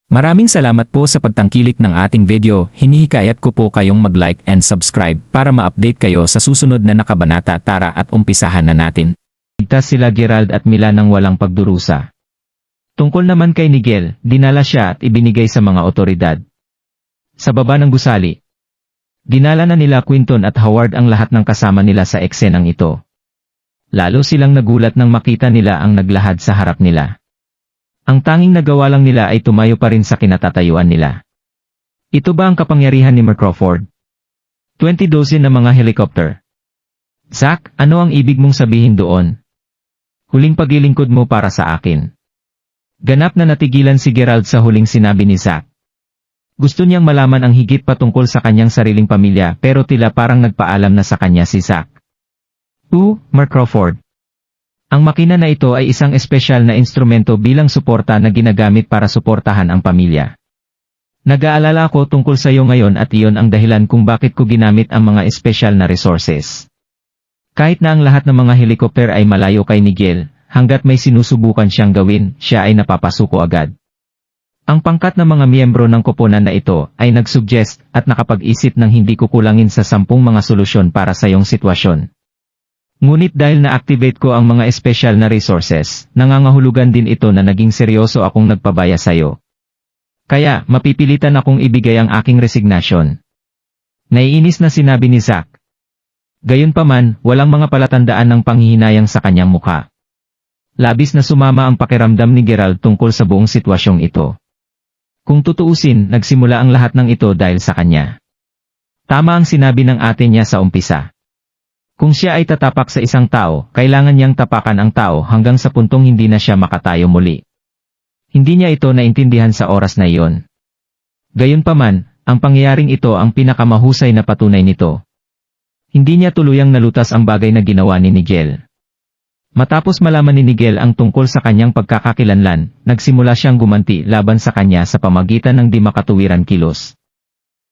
Maraming salamat po sa pagtangkilik ng ating video. Hinihikayat ko po kayong mag-like and subscribe para ma-update kayo sa susunod na nakabanata. Tara at umpisahan na natin. Ligtas sila Gerald at Mila ng walang pagdurusa. Tungkol naman kay Nigel, dinala siya at ibinigay sa mga otoridad. Sa baba ng gusali, dinala na nila Quinton at Howard ang lahat ng kasama nila sa eksenang ito. Lalo silang nagulat nang makita nila ang naglahad sa harap nila. Ang tanging nagawa lang nila ay tumayo pa rin sa kinatatayuan nila. Ito ba ang kapangyarihan ni Mark Crawford? 20 dozen na mga helicopter. Zack, ano ang ibig mong sabihin doon? Huling paglilingkod mo para sa akin. Ganap na natigilan si Gerald sa huling sinabi ni Zack. Gusto niyang malaman ang higit patungkol sa kanyang sariling pamilya pero tila parang nagpaalam na sa kanya si Zack. Mark Crawford. Ang makina na ito ay isang espesyal na instrumento bilang suporta na ginagamit para suportahan ang pamilya. Nag-aalala ako tungkol sa iyo ngayon at iyon ang dahilan kung bakit ko ginamit ang mga espesyal na resources. Kahit na ang lahat ng mga helicopter ay malayo kay Nigel, hanggat may sinusubukan siyang gawin, siya ay napapasuko agad. Ang pangkat ng mga miyembro ng koponan na ito ay nag-suggest at nakapag-isip ng hindi kukulangin sa 10 mga solusyon para sa iyong sitwasyon. Ngunit dahil na-activate ko ang mga espesyal na resources, nangangahulugan din ito na naging seryoso akong nagpabaya sa'yo. Kaya, mapipilitan akong ibigay ang aking resignasyon. Naiinis na sinabi ni Zack. Gayunpaman, walang mga palatandaan ng panghihinayang sa kanyang mukha. Labis na sumama ang pakiramdam ni Gerald tungkol sa buong sitwasyong ito. Kung tutuusin, nagsimula ang lahat ng ito dahil sa kanya. Tama ang sinabi ng ate niya sa umpisa. Kung siya ay tatapak sa isang tao, kailangan niyang tapakan ang tao hanggang sa puntong hindi na siya makatayo muli. Hindi niya ito naintindihan sa oras na iyon. Gayunpaman, ang pangyayaring ito ang pinakamahusay na patunay nito. Hindi niya tuluyang nalutas ang bagay na ginawa ni Nigel. Matapos malaman ni Nigel ang tungkol sa kanyang pagkakakilanlan, nagsimula siyang gumanti laban sa kanya sa pamagitan ng di makatuwiran kilos.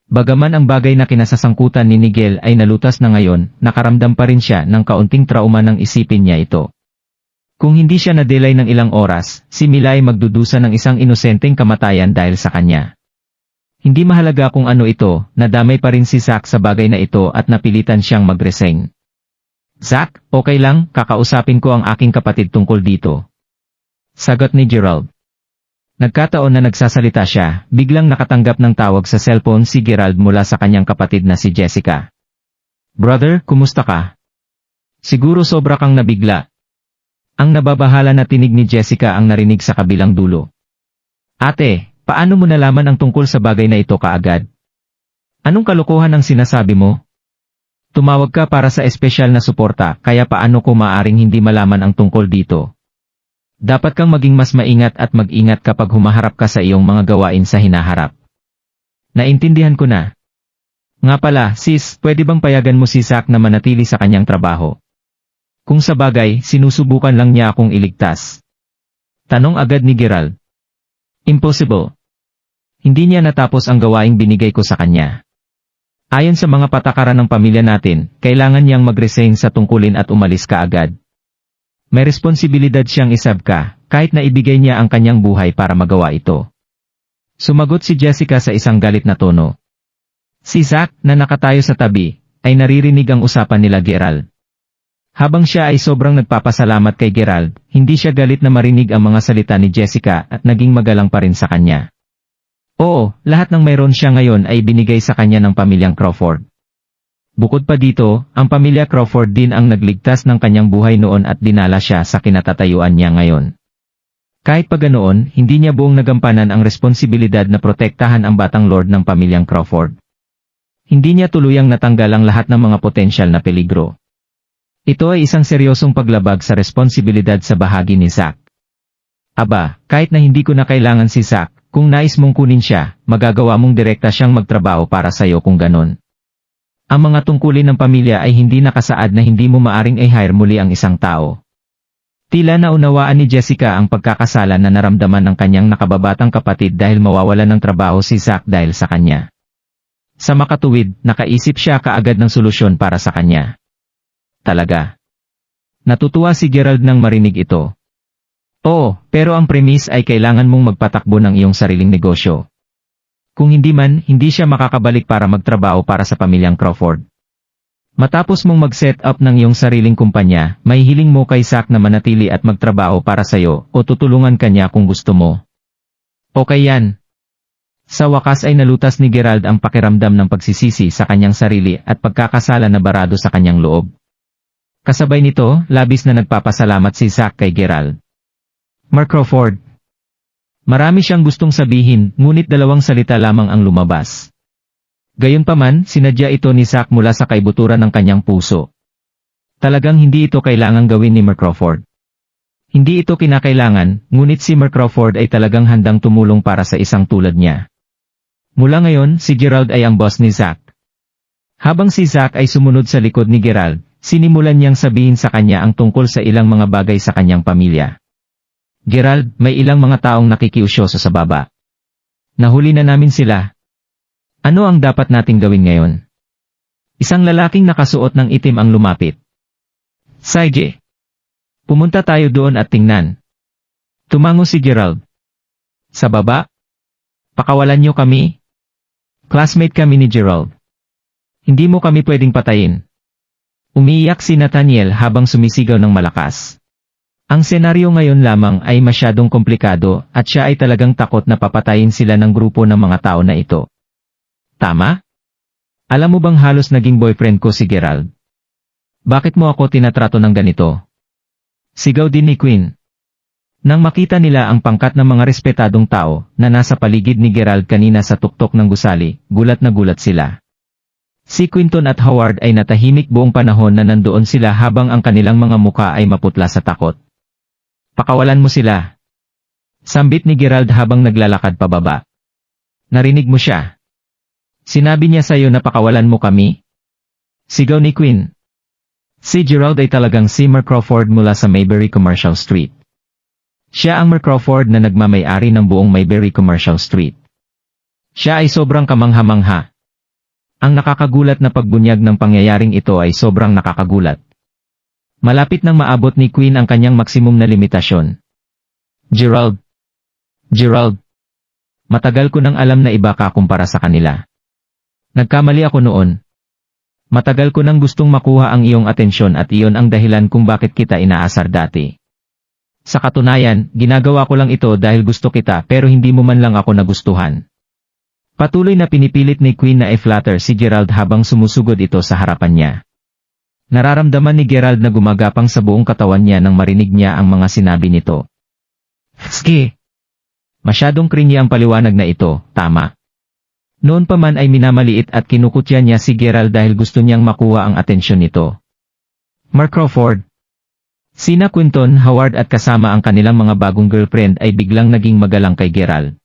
Bagaman ang bagay na kinasasangkutan ni Nigel ay nalutas na ngayon, nakaramdam pa rin siya ng kaunting trauma nang isipin niya ito. Kung hindi siya na-delay ng ilang oras, si Mila ay magdudusa ng isang inosenteng kamatayan dahil sa kanya. Hindi mahalaga kung ano ito, nadamay pa rin si Zack sa bagay na ito at napilitan siyang mag-resign. Zack, okay lang, kakausapin ko ang aking kapatid tungkol dito. Sagot ni Gerald. Nagkataon na nagsasalita siya, biglang nakatanggap ng tawag sa cellphone si Gerald mula sa kanyang kapatid na si Jessica. Brother, kumusta ka? Siguro sobra kang nabigla. Ang nababahala na tinig ni Jessica ang narinig sa kabilang dulo. Ate, paano mo nalaman ang tungkol sa bagay na ito kaagad? Anong kalokohan ang sinasabi mo? Tumawag ka para sa espesyal na suporta, kaya paano ko maaring hindi malaman ang tungkol dito? Dapat kang maging mas maingat at mag-ingat kapag humaharap ka sa iyong mga gawain sa hinaharap. Naintindihan ko na. Nga pala, sis, pwede bang payagan mo si Zack na manatili sa kanyang trabaho? Kung sa bagay, sinusubukan lang niya akong iligtas. Tanong agad ni Gerald. Impossible. Hindi niya natapos ang gawaing binigay ko sa kanya. Ayon sa mga patakaran ng pamilya natin, kailangan niyang mag-resign sa tungkulin at umalis kaagad. May responsibilidad siyang isabka, kahit na ibigay niya ang kanyang buhay para magawa ito. Sumagot si Jessica sa isang galit na tono. Si Zack, na nakatayo sa tabi, ay naririnig ang usapan nila Gerald. Habang siya ay sobrang nagpapasalamat kay Gerald, hindi siya galit na marinig ang mga salita ni Jessica at naging magalang pa rin sa kanya. Oo, lahat ng mayroon siya ngayon ay binigay sa kanya ng pamilyang Crawford. Bukod pa dito, ang pamilya Crawford din ang nagligtas ng kanyang buhay noon at dinala siya sa kinatatayuan niya ngayon. Kahit pa ganoon, hindi niya buong nagampanan ang responsibilidad na protektahan ang batang lord ng pamilyang Crawford. Hindi niya tuluyang natanggal ang lahat ng mga potensyal na peligro. Ito ay isang seryosong paglabag sa responsibilidad sa bahagi ni Zack. Aba, kahit na hindi ko na kailangan si Zack, kung nais mong kunin siya, magagawa mong direkta siyang magtrabaho para sa iyo kung ganon. Ang mga tungkulin ng pamilya ay hindi nakasaad na hindi mo maaring i-hire muli ang isang tao. Tila naunawaan ni Jessica ang pagkakasala na naramdaman ng kanyang nakababatang kapatid dahil mawawalan ng trabaho si Zack dahil sa kanya. Sa makatuwid, nakaisip siya kaagad ng solusyon para sa kanya. Talaga. Natutuwa si Gerald nang marinig ito. Oo, pero ang premise ay kailangan mong magpatakbo ng iyong sariling negosyo. Kung hindi man, hindi siya makakabalik para magtrabaho para sa pamilyang Crawford. Matapos mong mag-set up ng iyong sariling kumpanya, may hiling mo kay Zack na manatili at magtrabaho para sa'yo o tutulungan kanya kung gusto mo. Okay yan. Sa wakas ay nalutas ni Gerald ang pakiramdam ng pagsisisi sa kanyang sarili at pagkakasala na barado sa kanyang loob. Kasabay nito, labis na nagpapasalamat si Zack kay Gerald. Mark Crawford. Marami siyang gustong sabihin, ngunit 2 salita lamang ang lumabas. Gayunpaman, sinadya ito ni Zack mula sa kaibuturan ng kanyang puso. Talagang hindi ito kailangang gawin ni Mark Crawford. Hindi ito kinakailangan, ngunit si Mark Crawford ay talagang handang tumulong para sa isang tulad niya. Mula ngayon, si Gerald ay ang boss ni Zack. Habang si Zack ay sumunod sa likod ni Gerald, sinimulan niyang sabihin sa kanya ang tungkol sa ilang mga bagay sa kanyang pamilya. Gerald, may ilang mga taong nakikiusyoso sa baba. Nahuli na namin sila. Ano ang dapat nating gawin ngayon? Isang lalaking nakasuot ng itim ang lumapit. Sige. Pumunta tayo doon at tingnan. Tumango si Gerald. Sa baba? Pakawalan niyo kami? Classmate kami ni Gerald. Hindi mo kami pwedeng patayin. Umiiyak si Nathaniel habang sumisigaw ng malakas. Ang senaryo ngayon lamang ay masyadong komplikado at siya ay talagang takot na papatayin sila ng grupo ng mga tao na ito. Tama? Alam mo bang halos naging boyfriend ko si Gerald? Bakit mo ako tinatrato ng ganito? Sigaw din ni Quinn. Nang makita nila ang pangkat ng mga respetadong tao na nasa paligid ni Gerald kanina sa tuktok ng gusali, gulat na gulat sila. Si Quinton at Howard ay natahimik buong panahon na nandoon sila habang ang kanilang mga muka ay maputla sa takot. Pakawalan mo sila. Sambit ni Gerald habang naglalakad pababa. Narinig mo siya. Sinabi niya sa'yo na pakawalan mo kami? Sigaw ni Quinn. Si Gerald ay talagang si Mark Crawford mula sa Mayberry Commercial Street. Siya ang Mark Crawford na nagmamay-ari ng buong Mayberry Commercial Street. Siya ay sobrang kamangha-mangha. Ang nakakagulat na pagbunyag ng pangyayaring ito ay sobrang nakakagulat. Malapit nang maabot ni Quinn ang kanyang maksimum na limitasyon. Gerald. Matagal ko nang alam na iba ka kumpara sa kanila. Nagkamali ako noon. Matagal ko nang gustong makuha ang iyong atensyon at iyon ang dahilan kung bakit kita inaasar dati. Sa katunayan, ginagawa ko lang ito dahil gusto kita pero hindi mo man lang ako nagustuhan. Patuloy na pinipilit ni Quinn na i-flatter si Gerald habang sumusugod ito sa harapan niya. Nararamdaman ni Gerald na gumagapang sa buong katawan niya nang marinig niya ang mga sinabi nito. Ski! Masyadong cringy ang paliwanag na ito, tama. Noon pa man ay minamaliit at kinukutya niya si Gerald dahil gusto niyang makuha ang atensyon nito. Mark Crawford. Sina Quinton, Howard at kasama ang kanilang mga bagong girlfriend ay biglang naging magalang kay Gerald.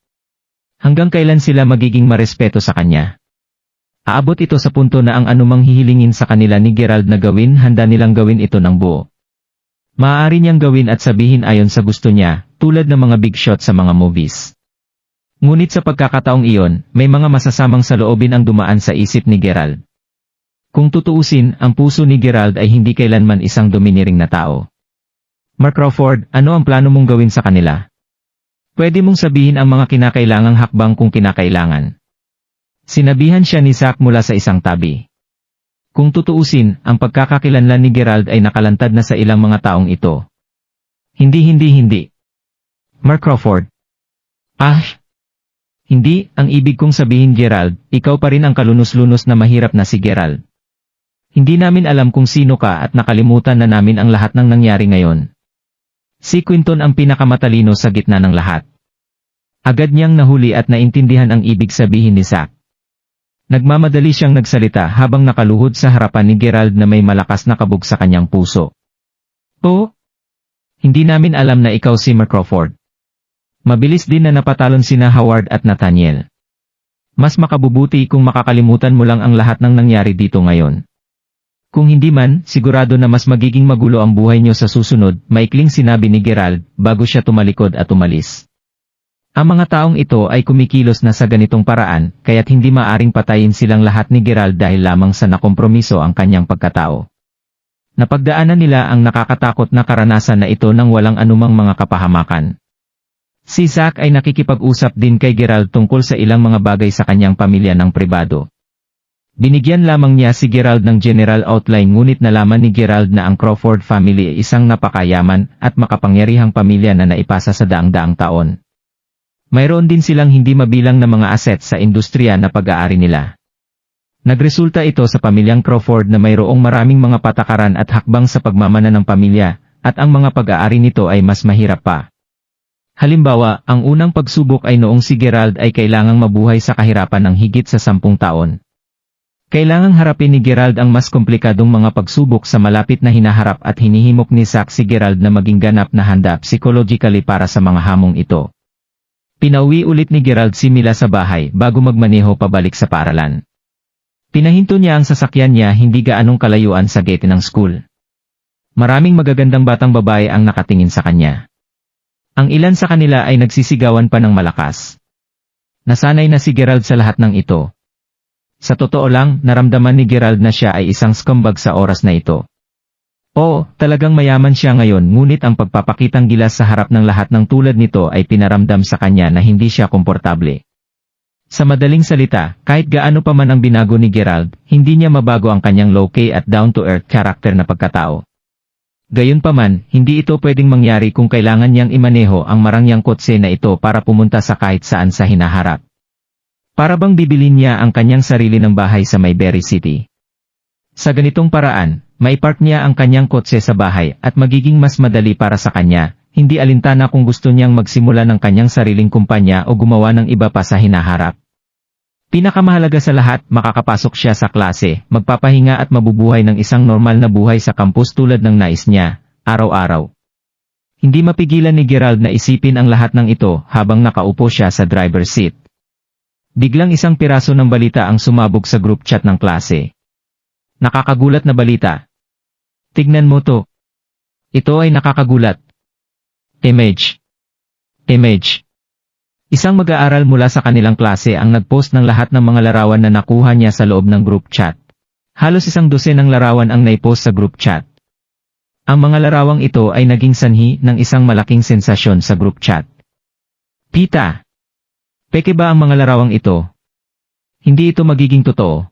Hanggang kailan sila magiging marespeto sa kanya? Aabot ito sa punto na ang anumang hihilingin sa kanila ni Gerald na gawin, handa nilang gawin ito ng buo. Maaari niyang gawin at sabihin ayon sa gusto niya, tulad ng mga big shot sa mga movies. Ngunit sa pagkakataong iyon, may mga masasamang saloobin ang dumaan sa isip ni Gerald. Kung tutuusin, ang puso ni Gerald ay hindi kailanman isang domineering na tao. Mark Crawford, ano ang plano mong gawin sa kanila? Pwede mong sabihin ang mga kinakailangang hakbang kung kinakailangan. Sinabihan siya ni Zack mula sa isang tabi. Kung tutuusin, ang pagkakakilanlan ni Gerald ay nakalantad na sa ilang mga taong ito. Hindi. Mark Crawford. Hindi, ang ibig kong sabihin Gerald, ikaw pa rin ang kalunos-lunos na mahirap na si Gerald. Hindi namin alam kung sino ka at nakalimutan na namin ang lahat ng nangyari ngayon. Si Quinton ang pinakamatalino sa gitna ng lahat. Agad niyang nahuli at naintindihan ang ibig sabihin ni Zack. Nagmamadali siyang nagsalita habang nakaluhod sa harapan ni Gerald na may malakas na kabog sa kanyang puso. Oh? Hindi namin alam na ikaw si Mark Crawford. Mabilis din na napatalon sina Howard at Nathaniel. Mas makabubuti kung makakalimutan mo lang ang lahat ng nangyari dito ngayon. Kung hindi man, sigurado na mas magiging magulo ang buhay niyo sa susunod, maikling sinabi ni Gerald, bago siya tumalikod at umalis. Ang mga taong ito ay kumikilos na sa ganitong paraan, kaya't hindi maaring patayin silang lahat ni Gerald dahil lamang sa nakompromiso ang kanyang pagkatao. Napagdaanan nila ang nakakatakot na karanasan na ito nang walang anumang mga kapahamakan. Si Zack ay nakikipag-usap din kay Gerald tungkol sa ilang mga bagay sa kanyang pamilya ng pribado. Binigyan lamang niya si Gerald ng general outline ngunit nalaman ni Gerald na ang Crawford family ay isang napakayaman at makapangyarihang pamilya na naipasa sa daang-daang taon. Mayroon din silang hindi mabilang na mga assets sa industriya na pag-aari nila. Nagresulta ito sa pamilyang Crawford na mayroong maraming mga patakaran at hakbang sa pagmamana ng pamilya, at ang mga pag-aari nito ay mas mahirap pa. Halimbawa, ang unang pagsubok ay noong si Gerald ay kailangang mabuhay sa kahirapan ng higit sa 10 taon. Kailangang harapin ni Gerald ang mas komplikadong mga pagsubok sa malapit na hinaharap at hinihimok ni Zack si Gerald na maging ganap na handa psychologically para sa mga hamong ito. Pinauwi ulit ni Gerald si Mila sa bahay bago magmaneho pabalik sa paaralan. Pinahinto niya ang sasakyan niya hindi gaanong kalayuan sa gate ng school. Maraming magagandang batang babae ang nakatingin sa kanya. Ang ilan sa kanila ay nagsisigawan pa ng malakas. Nasanay na si Gerald sa lahat ng ito. Sa totoo lang, naramdaman ni Gerald na siya ay isang scumbag sa oras na ito. Oo, talagang mayaman siya ngayon ngunit ang pagpapakitang gilas sa harap ng lahat ng tulad nito ay pinaramdam sa kanya na hindi siya komportable. Sa madaling salita, kahit gaano pa man ang binago ni Gerald, hindi niya mabago ang kanyang low-key at down-to-earth karakter na pagkatao. Gayunpaman, hindi ito pwedeng mangyari kung kailangan niyang imaneho ang marangyang kotse na ito para pumunta sa kahit saan sa hinaharap. Para bang bibilin niya ang kanyang sarili ng bahay sa Mayberry City. Sa ganitong paraan, maipark niya ang kanyang kotse sa bahay at magiging mas madali para sa kanya, hindi alintana kung gusto niyang magsimula ng kanyang sariling kumpanya o gumawa ng iba pa sa hinaharap. Pinakamahalaga sa lahat, makakapasok siya sa klase, magpapahinga at mabubuhay ng isang normal na buhay sa campus tulad ng nais niya, araw-araw. Hindi mapigilan ni Gerald na isipin ang lahat ng ito habang nakaupo siya sa driver's seat. Biglang isang piraso ng balita ang sumabog sa group chat ng klase. Nakakagulat na balita. Tignan mo to. Ito ay nakakagulat. Image. Isang mag-aaral mula sa kanilang klase ang nagpost ng lahat ng mga larawan na nakuha niya sa loob ng group chat. Halos 12 ng larawan ang naipost sa group chat. Ang mga larawang ito ay naging sanhi ng isang malaking sensasyon sa group chat. Pita! Peke ba ang mga larawang ito? Hindi ito magiging totoo.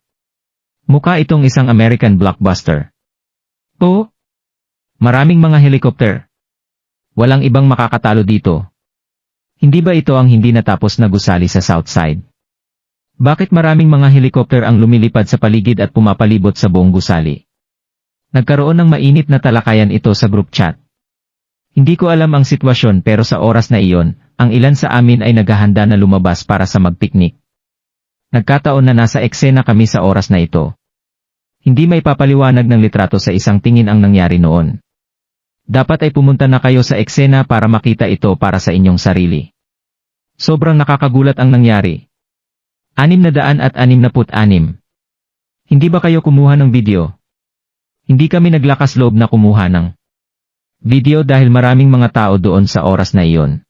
Mukha itong isang American blockbuster. Oo? Maraming mga helicopter. Walang ibang makakatalo dito. Hindi ba ito ang hindi natapos na gusali sa Southside? Bakit maraming mga helicopter ang lumilipad sa paligid at pumapalibot sa buong gusali? Nagkaroon ng mainit na talakayan ito sa group chat. Hindi ko alam ang sitwasyon pero sa oras na iyon, ang ilan sa amin ay naghahanda na lumabas para sa magpiknik. Nagkataon na nasa eksena kami sa oras na ito. Hindi may papaliwanag ng litrato sa isang tingin ang nangyari noon. Dapat ay pumunta na kayo sa eksena para makita ito para sa inyong sarili. Sobrang nakakagulat ang nangyari. 666. Hindi ba kayo kumuha ng video? Hindi kami naglakas loob na kumuha ng video dahil maraming mga tao doon sa oras na iyon.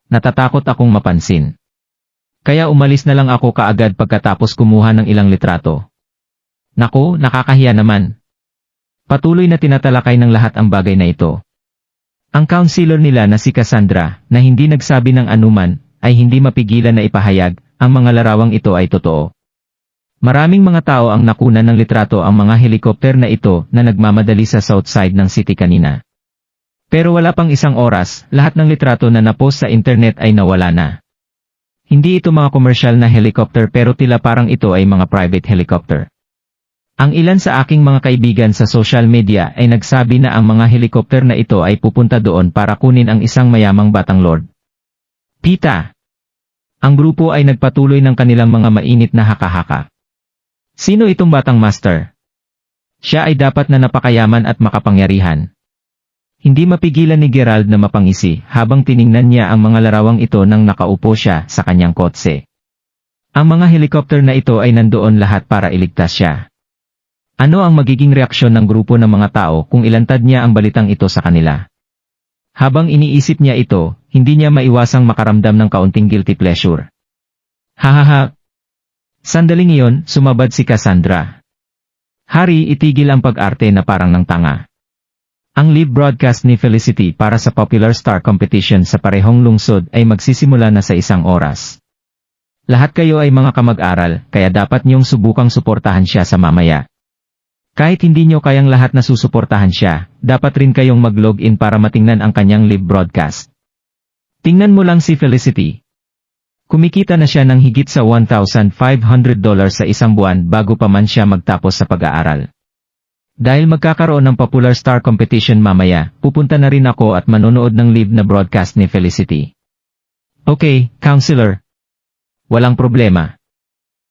Natatakot akong mapansin. Kaya umalis na lang ako kaagad pagkatapos kumuha ng ilang litrato. Naku, nakakahiya naman. Patuloy na tinatalakay ng lahat ang bagay na ito. Ang counselor nila na si Cassandra, na hindi nagsabi ng anuman, ay hindi mapigilan na ipahayag, ang mga larawang ito ay totoo. Maraming mga tao ang nakunan ng litrato ang mga helikopter na ito na nagmamadali sa south side ng city kanina. Pero wala pang isang oras, lahat ng litrato na napost sa internet ay nawala na. Hindi ito mga commercial na helicopter pero tila parang ito ay mga private helicopter. Ang ilan sa aking mga kaibigan sa social media ay nagsabi na ang mga helikopter na ito ay pupunta doon para kunin ang isang mayamang batang lord. Pita! Ang grupo ay nagpatuloy ng kanilang mga mainit na haka-haka. Sino itong batang master? Siya ay dapat na napakayaman at makapangyarihan. Hindi mapigilan ni Gerald na mapangisi habang tiningnan niya ang mga larawang ito nang nakaupo siya sa kanyang kotse. Ang mga helikopter na ito ay nandoon lahat para iligtas siya. Ano ang magiging reaksyon ng grupo ng mga tao kung ilantad niya ang balitang ito sa kanila? Habang iniisip niya ito, hindi niya maiwasang makaramdam ng kaunting guilty pleasure. Hahaha! Sandaling iyon, sumabad si Cassandra. Hari, itigil ang pag-arte na parang ng tanga. Ang live broadcast ni Felicity para sa Popular Star Competition sa parehong lungsod ay magsisimula na sa 1 oras. Lahat kayo ay mga kamag-aral, kaya dapat niyong subukang suportahan siya sa mamaya. Kahit hindi niyo kayang lahat na susuportahan siya, dapat rin kayong mag-login para matingnan ang kanyang live broadcast. Tingnan mo lang si Felicity. Kumikita na siya ng higit sa $1,500 sa isang buwan bago pa man siya magtapos sa pag-aaral. Dahil magkakaroon ng Popular Star Competition mamaya, pupunta na rin ako at manonood ng live na broadcast ni Felicity. Okay, counselor. Walang problema.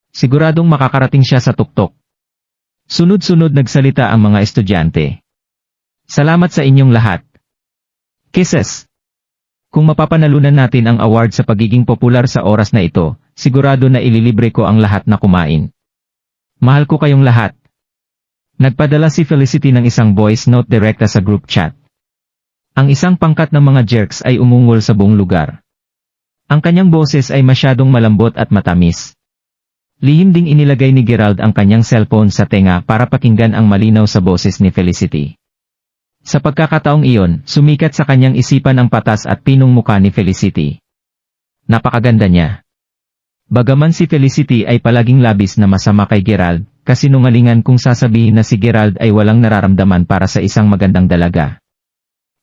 Siguradong makakarating siya sa tuktok. Sunod-sunod nagsalita ang mga estudyante. Salamat sa inyong lahat. Kisses. Kung mapapanalunan natin ang award sa pagiging popular sa oras na ito, sigurado na ililibre ko ang lahat na kumain. Mahal ko kayong lahat. Nagpadala si Felicity ng isang voice note direkta sa group chat. Ang isang pangkat ng mga jerks ay umungol sa buong lugar. Ang kanyang boses ay masyadong malambot at matamis. Lihim ding inilagay ni Gerald ang kanyang cellphone sa tenga para pakinggan ang malinaw sa boses ni Felicity. Sa pagkakataong iyon, sumikat sa kanyang isipan ang patas at pinong muka ni Felicity. Napakaganda niya. Bagaman si Felicity ay palaging labis na masama kay Gerald, kasinungalingan kung sasabihin na si Gerald ay walang nararamdaman para sa isang magandang dalaga.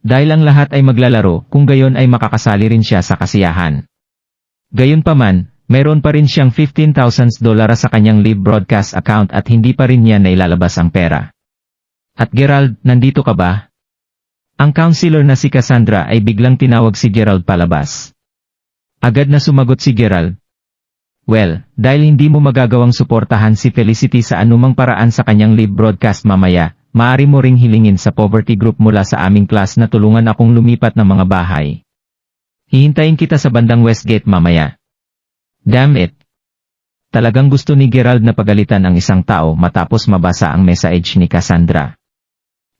Dahil ang lahat ay maglalaro, kung gayon ay makakasali rin siya sa kasiyahan. Gayunpaman, mayroon pa rin siyang $15,000 sa kanyang live broadcast account at hindi pa rin niya nailalabas ang pera. At Gerald, nandito ka ba? Ang counselor na si Cassandra ay biglang tinawag si Gerald palabas. Agad na sumagot si Gerald. Well, dahil hindi mo magagawang suportahan si Felicity sa anumang paraan sa kanyang live broadcast mamaya, maaari mo ring hilingin sa poverty group mula sa aming class na tulungan akong lumipat ng mga bahay. Hihintayin kita sa bandang Westgate mamaya. Damn it! Talagang gusto ni Gerald na pagalitan ang isang tao matapos mabasa ang message ni Cassandra.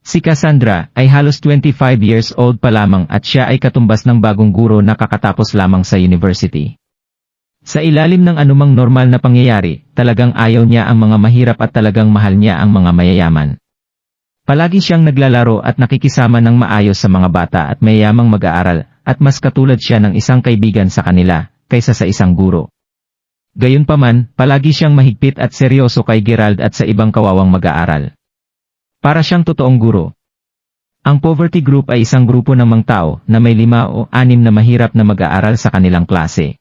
Si Cassandra ay halos 25 years old pa lamang at siya ay katumbas ng bagong guro na kakatapos lamang sa university. Sa ilalim ng anumang normal na pangyayari, talagang ayaw niya ang mga mahirap at talagang mahal niya ang mga mayayaman. Palagi siyang naglalaro at nakikisama ng maayos sa mga bata at mayayamang mag-aaral, at mas katulad siya ng isang kaibigan sa kanila, kaysa sa isang guro. Gayunpaman, palagi siyang mahigpit at seryoso kay Gerald at sa ibang kawawang mag-aaral. Para siyang totoong guro. Ang poverty group ay isang grupo ng mga tao na may 5 o 6 na mahirap na mag-aaral sa kanilang klase.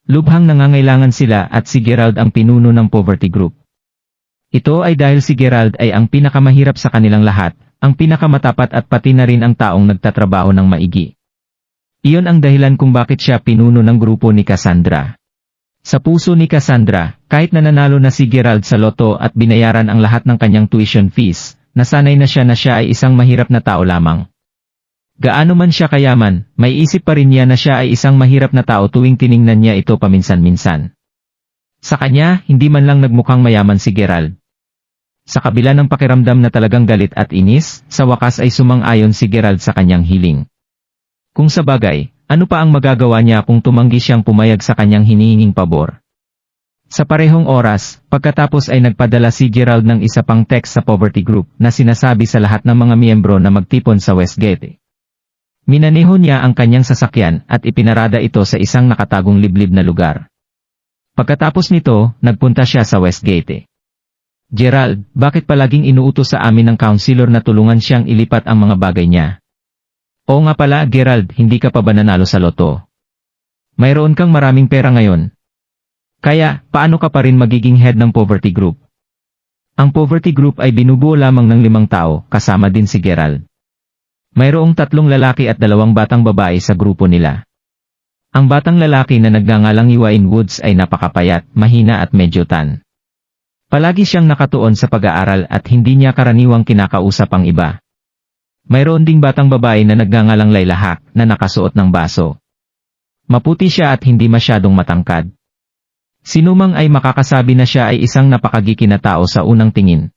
Lubhang nangangailangan sila at si Gerald ang pinuno ng poverty group. Ito ay dahil si Gerald ay ang pinakamahirap sa kanilang lahat, ang pinakamatapat at pati na rin ang taong nagtatrabaho ng maigi. Iyon ang dahilan kung bakit siya pinuno ng grupo ni Cassandra. Sa puso ni Cassandra, kahit nananalo na si Gerald sa loto at binayaran ang lahat ng kanyang tuition fees, nasanay na siya ay isang mahirap na tao lamang. Gaano man siya kayaman, may isip pa rin niya na siya ay isang mahirap na tao tuwing tiningnan niya ito paminsan-minsan. Sa kanya, hindi man lang nagmukhang mayaman si Gerald. Sa kabila ng pakiramdam na talagang galit at inis, sa wakas ay sumang-ayon si Gerald sa kanyang hiling. Kung sa bagay, ano pa ang magagawa niya kung tumanggi siyang pumayag sa kanyang hinihinging pabor? Sa parehong oras, pagkatapos ay nagpadala si Gerald ng isa pang text sa poverty group na sinasabi sa lahat ng mga miyembro na magtipon sa Westgate. Minaneho niya ang kanyang sasakyan at ipinarada ito sa isang nakatagong liblib na lugar. Pagkatapos nito, nagpunta siya sa Westgate. Gerald, bakit palaging inuutos sa amin ng counselor na tulungan siyang ilipat ang mga bagay niya? Oo nga pala, Gerald, hindi ka pa ba nanalo sa loto? Mayroon kang maraming pera ngayon. Kaya, paano ka pa rin magiging head ng poverty group? Ang poverty group ay binubuo lamang ng 5 tao, kasama din si Gerald. Mayroong 3 lalaki at 2 batang babae sa grupo nila. Ang batang lalaki na nagngangalang Iwain Woods ay napakapayat, mahina at medyo tan. Palagi siyang nakatuon sa pag-aaral at hindi niya karaniwang kinakausap ang iba. Mayroon ding batang babae na nagngangalang Lailahak na nakasuot ng baso. Maputi siya at hindi masyadong matangkad. Sinumang ay makakasabi na siya ay isang napakagiki na tao sa unang tingin.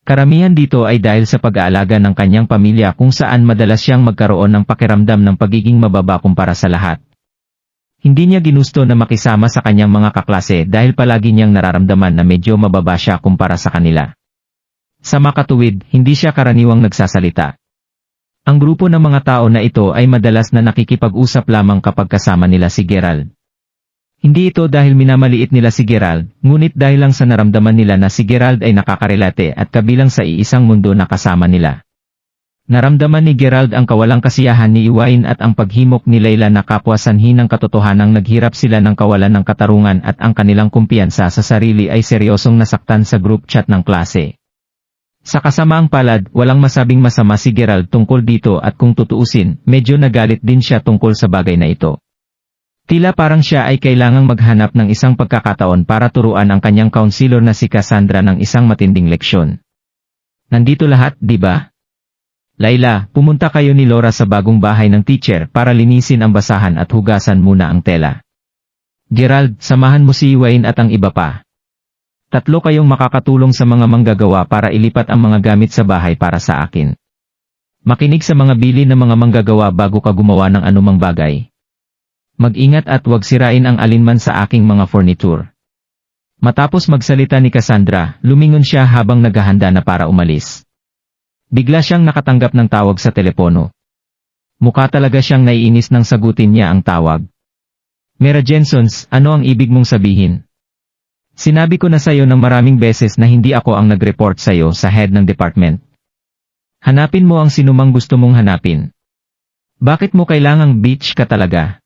Karamihan dito ay dahil sa pag-aalaga ng kanyang pamilya kung saan madalas siyang magkaroon ng pakiramdam ng pagiging mababa kumpara sa lahat. Hindi niya ginusto na makisama sa kanyang mga kaklase dahil palagi niyang nararamdaman na medyo mababa siya kumpara sa kanila. Sa makatuwid, hindi siya karaniwang nagsasalita. Ang grupo ng mga tao na ito ay madalas na nakikipag-usap lamang kapag kasama nila si Gerald. Hindi ito dahil minamaliit nila si Gerald, ngunit dahil lang sa naramdaman nila na si Gerald ay nakakarelate at kabilang sa iisang mundo na kasama nila. Naramdaman ni Gerald ang kawalang kasiyahan ni Iwain at ang paghimok ni Layla na kapwa sanhi ng katotohanang naghirap sila ng kawalan ng katarungan at ang kanilang kumpiyansa sa sarili ay seryosong nasaktan sa group chat ng klase. Sa kasamaang palad, walang masabing masama si Gerald tungkol dito at kung tutuusin, medyo nagalit din siya tungkol sa bagay na ito. Tila parang siya ay kailangang maghanap ng isang pagkakataon para turuan ang kanyang counselor na si Cassandra ng isang matinding leksyon. Nandito lahat, di ba? Layla, pumunta kayo ni Laura sa bagong bahay ng teacher para linisin ang basahan at hugasan muna ang tela. Gerald, samahan mo si Iwain at ang iba pa. 3 kayong makakatulong sa mga manggagawa para ilipat ang mga gamit sa bahay para sa akin. Makinig sa mga bili ng mga manggagawa bago ka gumawa ng anumang bagay. Mag-ingat at huwag sirain ang alinman sa aking mga furniture. Matapos magsalita ni Cassandra, lumingon siya habang naghahanda na para umalis. Bigla siyang nakatanggap ng tawag sa telepono. Mukha talaga siyang naiinis nang sagutin niya ang tawag. Mera Jensons, ano ang ibig mong sabihin? Sinabi ko na sayo ng maraming beses na hindi ako ang nag-report sayo sa head ng department. Hanapin mo ang sinumang gusto mong hanapin. Bakit mo kailangang bitch ka talaga?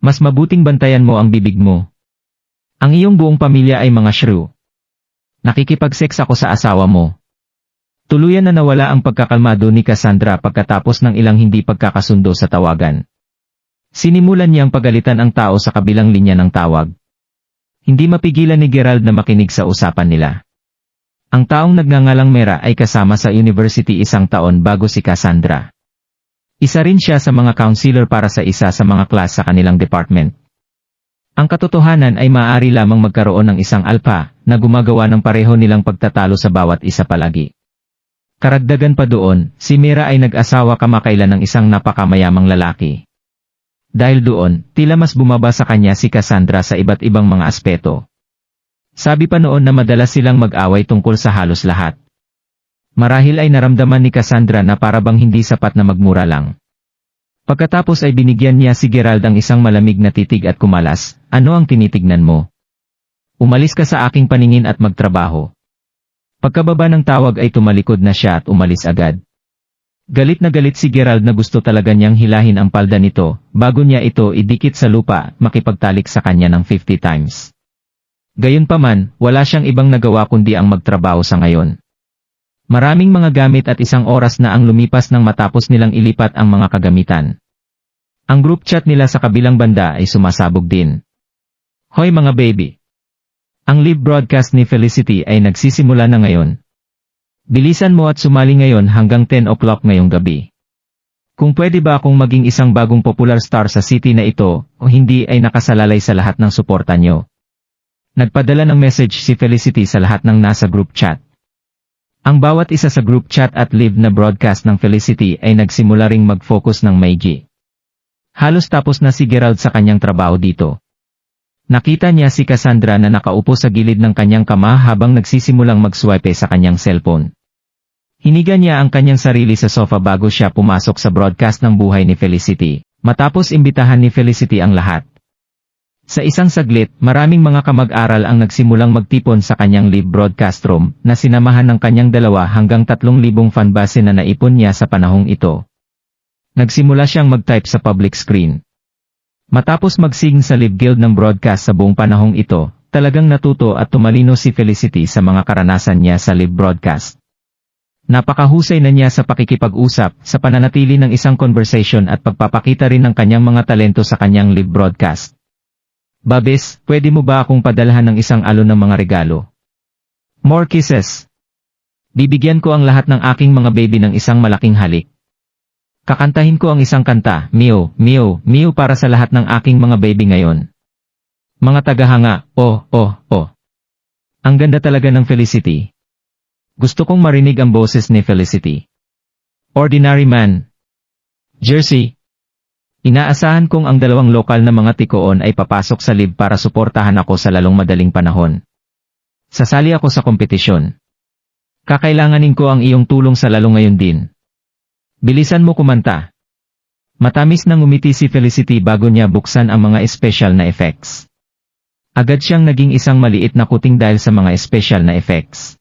Mas mabuting bantayan mo ang bibig mo. Ang iyong buong pamilya ay mga shrew. Nakikipag-sex ako sa asawa mo. Tuluyan na nawala ang pagkakalmado ni Cassandra pagkatapos ng ilang hindi pagkakasundo sa tawagan. Sinimulan niyang pagalitan ang tao sa kabilang linya ng tawag. Hindi mapigilan ni Gerald na makinig sa usapan nila. Ang taong nagngangalang Mera ay kasama sa university 1 taon bago si Cassandra. Isa rin siya sa mga counselor para sa isa sa mga class sa kanilang department. Ang katotohanan ay maaari lamang magkaroon ng isang alpha na gumagawa ng pareho nilang pagtatalo sa bawat isa palagi. Karagdagan pa doon, si Mera ay nag-asawa kamakailan ng isang napakamayamang lalaki. Dahil doon, tila mas bumaba sa kanya si Cassandra sa iba't ibang mga aspeto. Sabi pa noon na madalas silang mag-away tungkol sa halos lahat. Marahil ay naramdaman ni Cassandra na parabang hindi sapat na magmura lang. Pagkatapos ay binigyan niya si Gerald ang isang malamig na titig at kumalas, ano ang tinitignan mo? Umalis ka sa aking paningin at magtrabaho. Pagkababa ng tawag ay tumalikod na siya at umalis agad. Galit na galit si Gerald na gusto talaga niyang hilahin ang palda nito, bago niya ito idikit sa lupa, makipagtalik sa kanya ng 50 times. Gayunpaman, wala siyang ibang nagawa kundi ang magtrabaho sa ngayon. Maraming mga gamit at 1 oras na ang lumipas nang matapos nilang ilipat ang mga kagamitan. Ang group chat nila sa kabilang banda ay sumasabog din. Hoy mga baby! Ang live broadcast ni Felicity ay nagsisimula na ngayon. Bilisan mo at sumali ngayon hanggang 10 o'clock ngayong gabi. Kung pwede ba akong maging isang bagong popular star sa city na ito, o hindi ay nakasalalay sa lahat ng suporta nyo. Nagpadala ng message si Felicity sa lahat ng nasa group chat. Ang bawat isa sa group chat at live na broadcast ng Felicity ay nagsimula ring mag-focus ng maigi. Halos tapos na si Gerald sa kanyang trabaho dito. Nakita niya si Cassandra na nakaupo sa gilid ng kanyang kama habang nagsisimulang mag-swipe sa kanyang cellphone. Hiniga niya ang kanyang sarili sa sofa bago siya pumasok sa broadcast ng buhay ni Felicity, matapos imbitahan ni Felicity ang lahat. Sa isang saglit, maraming mga kamag-aral ang nagsimulang magtipon sa kanyang live broadcast room na sinamahan ng kanyang 2 hanggang 3,000 fanbase na naipon niya sa panahong ito. Nagsimula siyang mag-type sa public screen. Matapos mag-sign sa Live Guild ng broadcast sa buong panahong ito, talagang natuto at tumalino si Felicity sa mga karanasan niya sa live broadcast. Napakahusay na niya sa pakikipag-usap, sa pananatili ng isang conversation at pagpapakita rin ng kanyang mga talento sa kanyang live broadcast. Babes, pwede mo ba akong padalhan ng isang alon ng mga regalo? More kisses. Bibigyan ko ang lahat ng aking mga baby ng isang malaking halik. Kakantahin ko ang isang kanta, Meow, Meow, Meow para sa lahat ng aking mga baby ngayon. Mga tagahanga, oh, oh, oh. Ang ganda talaga ng Felicity. Gusto kong marinig ang boses ni Felicity. Ordinary Man. Jersey. Inaasahan kong ang 2 lokal na mga tikoon ay papasok sa live para suportahan ako sa lalong madaling panahon. Sasali ako sa kompetisyon. Kakailanganin ko ang iyong tulong sa lalo ngayon din. Bilisan mo kumanta. Matamis nang ngumiti si Felicity bago niya buksan ang mga special na effects. Agad siyang naging isang maliit na kuting dahil sa mga special na effects.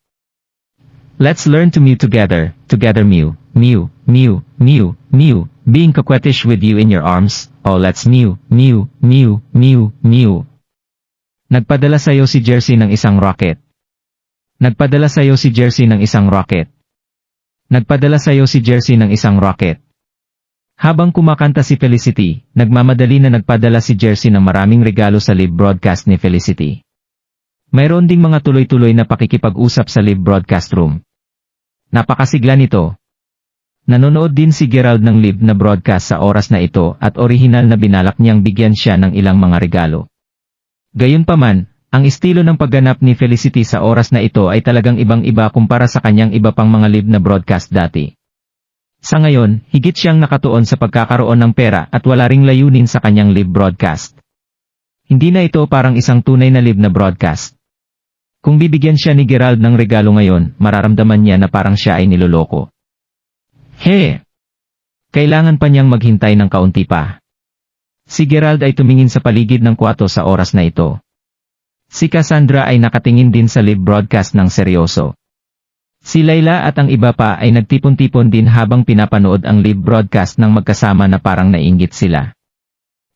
Let's learn to mew together, mew, mew, mew, mew, mew, being coquettish with you in your arms, oh let's mew, mew, mew, mew, mew. Nagpadala sa'yo si Jersey ng isang rocket. Nagpadala sa'yo si Jersey ng isang rocket. Nagpadala sa'yo si Jersey ng isang rocket. Habang kumakanta si Felicity, nagmamadali na nagpadala si Jersey ng maraming regalo sa live broadcast ni Felicity. Mayroon ding mga tuloy-tuloy na pakikipag-usap sa live broadcast room. Napakasigla nito. Nanonood din si Gerald ng live na broadcast sa oras na ito at orihinal na binalak niyang bigyan siya ng ilang mga regalo. Gayunpaman, ang estilo ng pagganap ni Felicity sa oras na ito ay talagang ibang-iba kumpara sa kanyang iba pang mga live na broadcast dati. Sa ngayon, higit siyang nakatuon sa pagkakaroon ng pera at wala ring layunin sa kanyang live broadcast. Hindi na ito parang isang tunay na live na broadcast. Kung bibigyan siya ni Gerald ng regalo ngayon, mararamdaman niya na parang siya ay niloloko. Kailangan pa niyang maghintay ng kaunti pa. Si Gerald ay tumingin sa paligid ng kwarto sa oras na ito. Si Cassandra ay nakatingin din sa live broadcast ng seryoso. Si Layla at ang iba pa ay nagtipon-tipon din habang pinapanood ang live broadcast ng magkasama na parang naiinggit sila.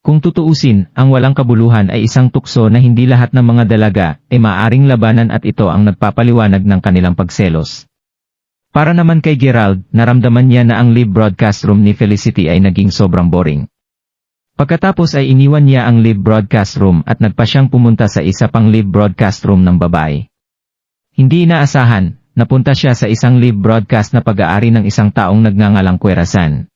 Kung tutuusin, ang walang kabuluhan ay isang tukso na hindi lahat ng mga dalaga ay maaring labanan at ito ang nagpapaliwanag ng kanilang pagselos. Para naman kay Gerald, naramdaman niya na ang live broadcast room ni Felicity ay naging sobrang boring. Pagkatapos ay iniwan niya ang live broadcast room at nagpa siyang pumunta sa isa pang live broadcast room ng babae. Hindi inaasahan, napunta siya sa isang live broadcast na pag-aari ng isang taong nagngangalang Kwerasan.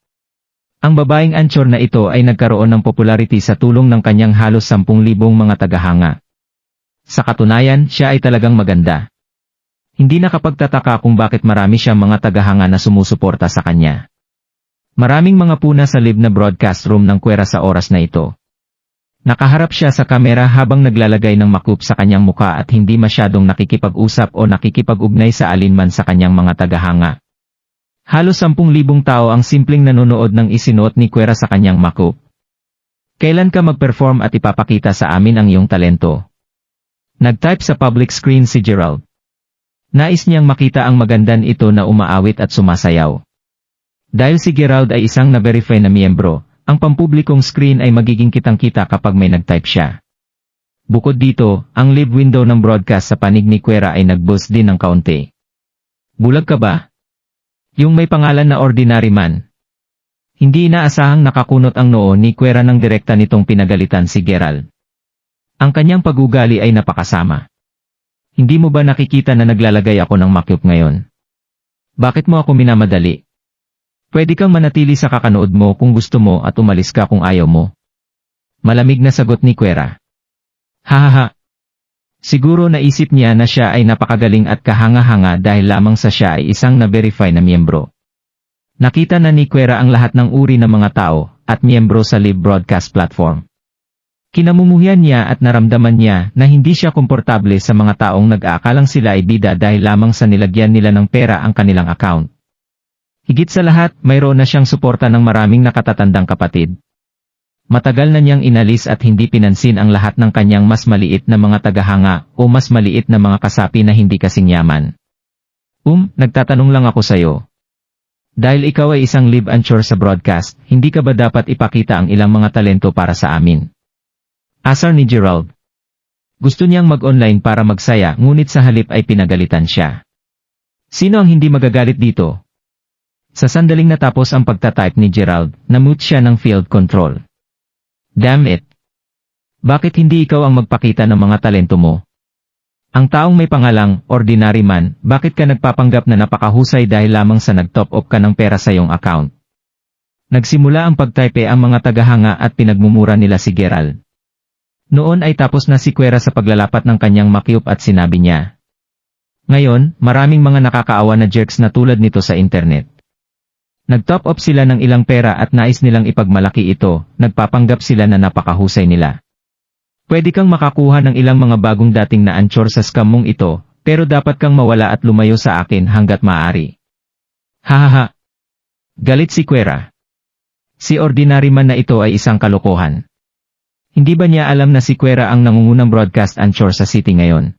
Ang babaeng anchor na ito ay nagkaroon ng popularity sa tulong ng kanyang halos 10,000 mga tagahanga. Sa katunayan, siya ay talagang maganda. Hindi nakapagtataka kung bakit marami siyang mga tagahanga na sumusuporta sa kanya. Maraming mga puna sa live na broadcast room ng Kwera sa oras na ito. Nakaharap siya sa kamera habang naglalagay ng makup sa kanyang muka at hindi masyadong nakikipag-usap o nakikipag-ugnay sa alinman sa kanyang mga tagahanga. Halos 10,000 tao ang simpleng nanonood ng isinuot ni Kwera sa kanyang makup. Kailan ka mag-perform at ipapakita sa amin ang iyong talento? Nag-type sa public screen si Gerald. Nais niyang makita ang magandan ito na umaawit at sumasayaw. Dahil si Gerald ay isang na-verify na miyembro, ang pampublikong screen ay magiging kitang-kita kapag may nag-type siya. Bukod dito, ang live window ng broadcast sa panig ni Kwera ay nag-boost din ng kaunti. Bulag ka ba? Yung may pangalan na Ordinary Man. Hindi inaasahang nakakunot ang noo ni Kwera nang direkta nitong pinagalitan si Gerald. Ang kanyang pag-ugali ay napakasama. Hindi mo ba nakikita na naglalagay ako ng makyup ngayon? Bakit mo ako minamadali? Pwede kang manatili sa kakanood mo kung gusto mo at umalis ka kung ayaw mo. Malamig na sagot ni Kwera. Hahaha. Siguro naisip niya na siya ay napakagaling at kahanga-hanga dahil lamang sa siya ay isang na-verify na miyembro. Nakita na ni Kwera ang lahat ng uri ng mga tao at miyembro sa live broadcast platform. Kinamumuhian niya at naramdaman niya na hindi siya komportable sa mga taong nag-aakalang sila ay bida dahil lamang sa nilagyan nila ng pera ang kanilang account. Higit sa lahat, mayroon na siyang suporta ng maraming nakatatandang kapatid. Matagal na niyang inalis at hindi pinansin ang lahat ng kanyang mas maliit na mga tagahanga o mas maliit na mga kasapi na hindi kasing yaman. Nagtatanong lang ako sa'yo. Dahil ikaw ay isang live anchor sa broadcast, hindi ka ba dapat ipakita ang ilang mga talento para sa amin? Asar ni Gerald. Gusto niyang mag-online para magsaya ngunit sa halip ay pinagalitan siya. Sino ang hindi magagalit dito? Sa sandaling natapos ang pagtatype ni Gerald, na-mute siya ng field control. Damn it! Bakit hindi ikaw ang magpakita ng mga talento mo? Ang taong may pangalang, Ordinary Man, bakit ka nagpapanggap na napakahusay dahil lamang sa nag-top up ka ng pera sa iyong account? Nagsimula ang pagtype ang mga tagahanga at pinagmumura nila si Gerald. Noon ay tapos na si Kwera sa paglalapat ng kanyang makyup at sinabi niya. Ngayon, maraming mga nakakaawa na jerks na tulad nito sa internet. Nag-top up sila ng ilang pera at nais nilang ipagmalaki ito, nagpapanggap sila na napakahusay nila. Pwede kang makakuha ng ilang mga bagong dating na anchor sa scam mong ito, Pero dapat kang mawala at lumayo sa akin hanggat maaari. Hahaha. Galit si Quera. Si ordinary man na ito ay isang kalokohan. Hindi ba niya alam na si Quera ang nangungunang broadcast anchor sa city ngayon?